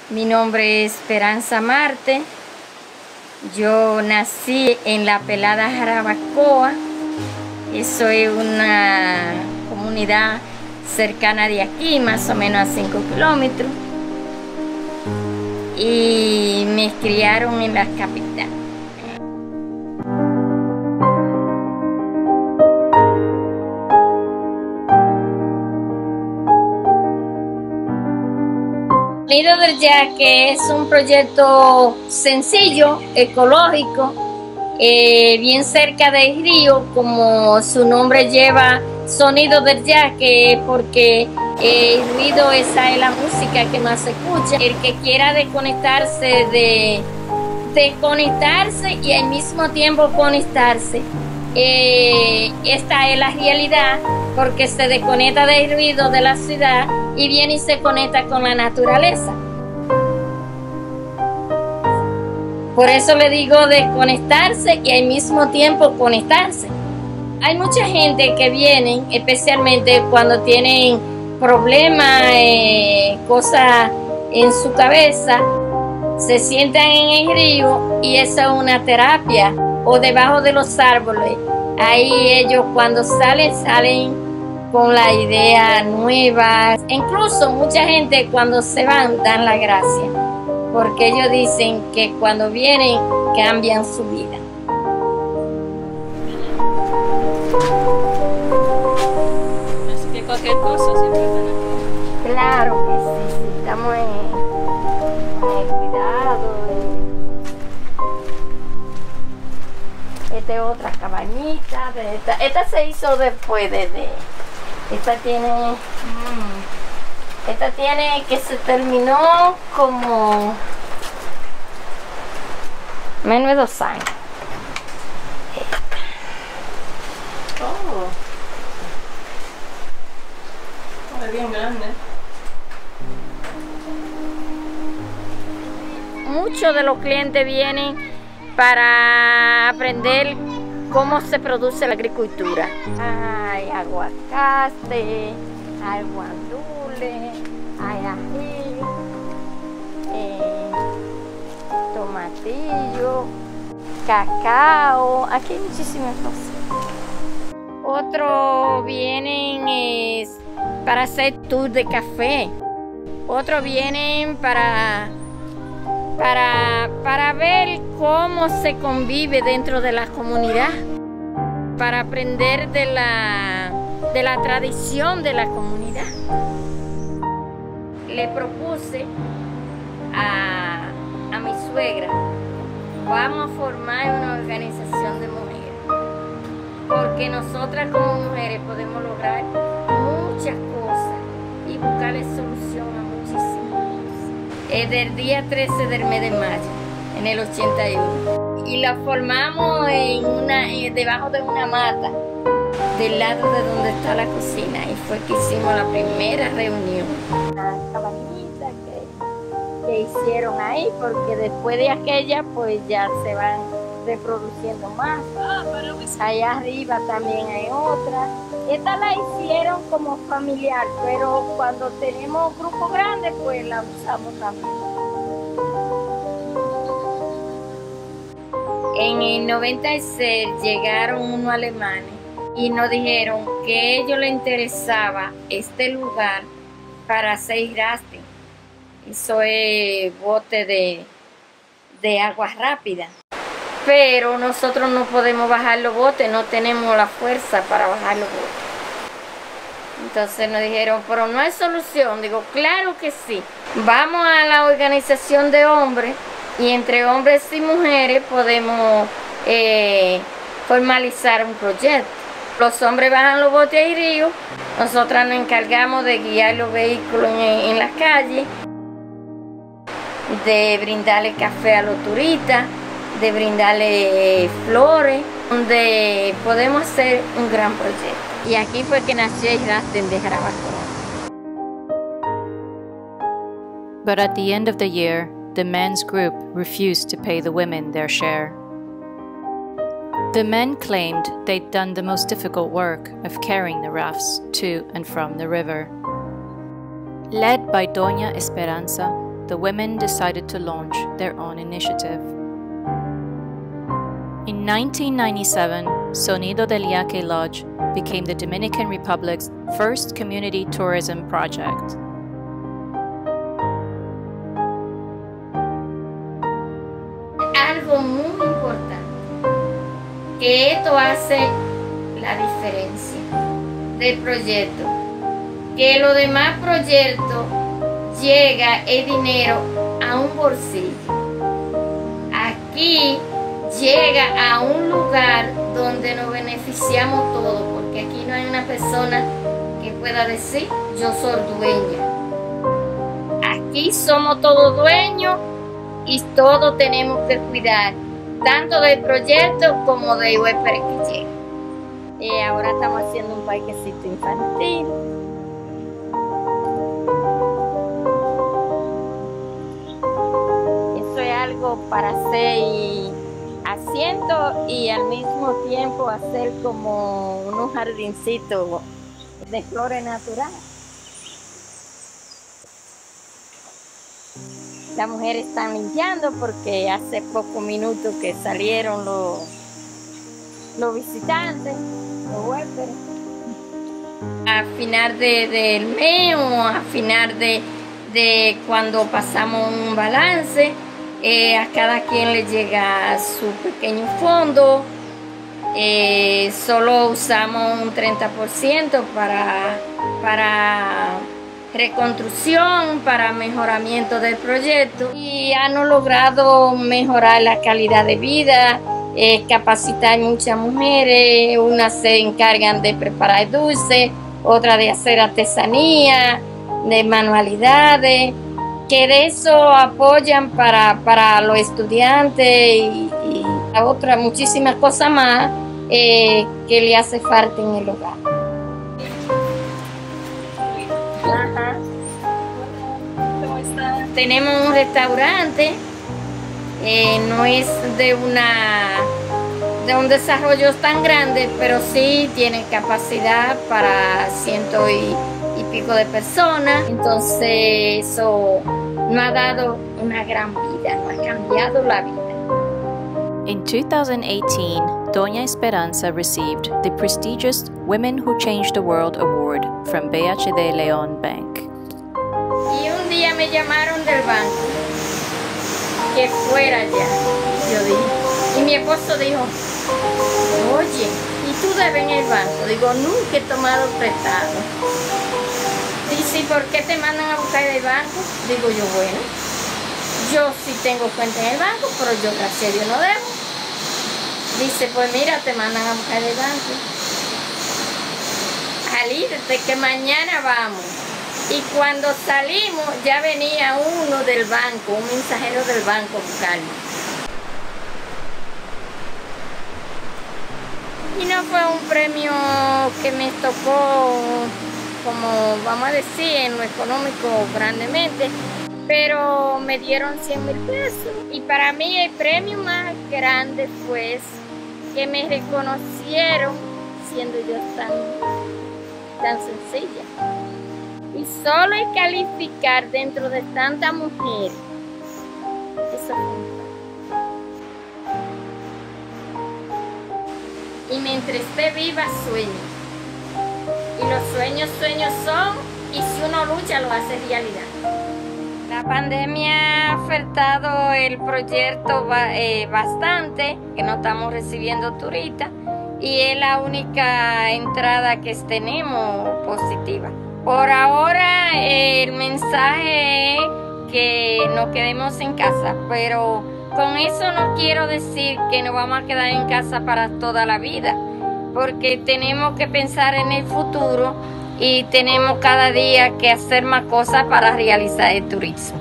Mi nombre es Esperanza Marte. Yo nací en la Pelada Jarabacoa. Eso es una comunidad cercana de aquí, más o menos a 5 kilómetros. Y me criaron en la capital. Sonido del Yaque es un proyecto sencillo, ecológico, bien cerca del río, como su nombre lleva, Sonido del Yaque, porque el ruido, esa es la música que más se escucha. El que quiera desconectarse y al mismo tiempo conectarse, esta es la realidad, porque se desconecta del ruido de la ciudad y viene y se conecta con la naturaleza. Por eso le digo desconectarse y al mismo tiempo conectarse. Hay mucha gente que viene, especialmente cuando tienen problemas, cosas en su cabeza, se sientan en el río y eso es una terapia, o debajo de los árboles. Ahí ellos cuando salen con la idea nueva. Incluso mucha gente cuando se van dan la gracia, porque ellos dicen que cuando vienen cambian su vida. Así que cualquier cosa siempre están aquí. Claro que sí, estamos en el cuidado. Esta es otra cabañita. Esta se hizo después de esta tiene que se terminó como menos de 2 años. Es bien grande. Muchos de los clientes vienen para aprender cómo se produce la agricultura. Hay aguacate, hay guandule, hay ají, tomatillo, cacao. Aquí hay muchísimas cosas. Otros vienen para hacer tour de café. Otros vienen para ver cómo se convive dentro de la comunidad, para aprender de la tradición de la comunidad. Le propuse a mi suegra, vamos a formar una organización de mujeres, porque nosotras como mujeres podemos lograr muchas cosas y buscarle solución a muchísimas cosas. Del día 13 del mes de mayo, en el 81. Y la formamos debajo de una mata, del lado de donde está la cocina. Y fue que hicimos la primera reunión. Una cabañita que hicieron ahí, porque después de aquella, pues ya se van reproduciendo más. Allá arriba también hay otra. Esta la hicieron como familiar, pero cuando tenemos grupos grandes, pues la usamos también. En el 96 llegaron unos alemanes y nos dijeron que a ellos les interesaba este lugar para hacer rafting. Eso es bote de agua rápida. Pero nosotros no podemos bajar los botes, no tenemos la fuerza para bajar los botes. Entonces nos dijeron, pero no hay solución. Digo, claro que sí. Vamos a la organización de hombres y entre hombres y mujeres podemos formalizar un proyecto. Los hombres bajan los botes al río, nosotras nos encargamos de guiar los vehículos en las calles, de brindarle café a los turistas, de brindarle flores, donde podemos hacer un gran proyecto. Y aquí fue que nació el rafting de Jarabacoa. But at the end of the year, the men's group refused to pay the women their share. The men claimed they'd done the most difficult work of carrying the rafts to and from the river. Led by Doña Esperanza, the women decided to launch their own initiative. In 1997, Sonido del Yaque Lodge became the Dominican Republic's first community tourism project. Algo muy importante, que esto hace la diferencia del proyecto, que los demás proyectos llega el dinero a un bolsillo. Aquí llega a un lugar donde nos beneficiamos todos, porque aquí no hay una persona que pueda decir yo soy dueña. Aquí somos todos dueños y todos tenemos que cuidar, tanto del proyecto como del huésped que llega. Y ahora estamos haciendo un parquecito infantil. Eso es algo para hacer asiento y al mismo tiempo hacer como unos jardincitos de flores naturales. Las mujeres están limpiando porque hace pocos minutos que salieron los visitantes, los huéspedes. A final del mes o a final de cuando pasamos un balance, a cada quien le llega su pequeño fondo. Solo usamos un 30% para reconstrucción, para mejoramiento del proyecto, y han logrado mejorar la calidad de vida, capacitar muchas mujeres. Unas se encargan de preparar dulces, otras de hacer artesanía, de manualidades, que de eso apoyan para los estudiantes y otras muchísimas cosas más que le hace falta en el hogar. Ajá. ¿Cómo está? Tenemos un restaurante, no es de un desarrollo tan grande, pero sí tiene capacidad para 100 y pico de personas. Entonces eso nos ha dado una gran vida, nos ha cambiado la vida. In 2018, Doña Esperanza received the prestigious Women Who Changed the World Award from BHD León Bank. Y un día me llamaron del banco que fuera allá. Yo dije, y mi esposo dijo, oye, ¿y tú debes en el banco? Digo, nunca he tomado prestado. Dice, ¿y por qué te mandan a buscar del banco? Digo yo, bueno, yo sí tengo cuenta en el banco, pero yo gracias a Dios no debo. Dice, pues mira, te mandan a buscar del banco. Alídate que mañana vamos. Y cuando salimos ya venía uno del banco, un mensajero del banco a buscarme. Y no fue un premio que me tocó, como vamos a decir, en lo económico grandemente, pero me dieron 100,000 pesos. Y para mí el premio más grande fue que me reconocieron siendo yo tan sencilla. Y solo el calificar dentro de tantas mujeres, eso fue un y mientras esté viva sueño. Y los sueños son, y si uno lucha lo hace realidad. La pandemia ha afectado el proyecto bastante, que no estamos recibiendo turistas, y es la única entrada que tenemos positiva. Por ahora el mensaje es que nos quedemos en casa, pero con eso no quiero decir que nos vamos a quedar en casa para toda la vida, porque tenemos que pensar en el futuro y tenemos cada día que hacer más cosas para realizar el turismo.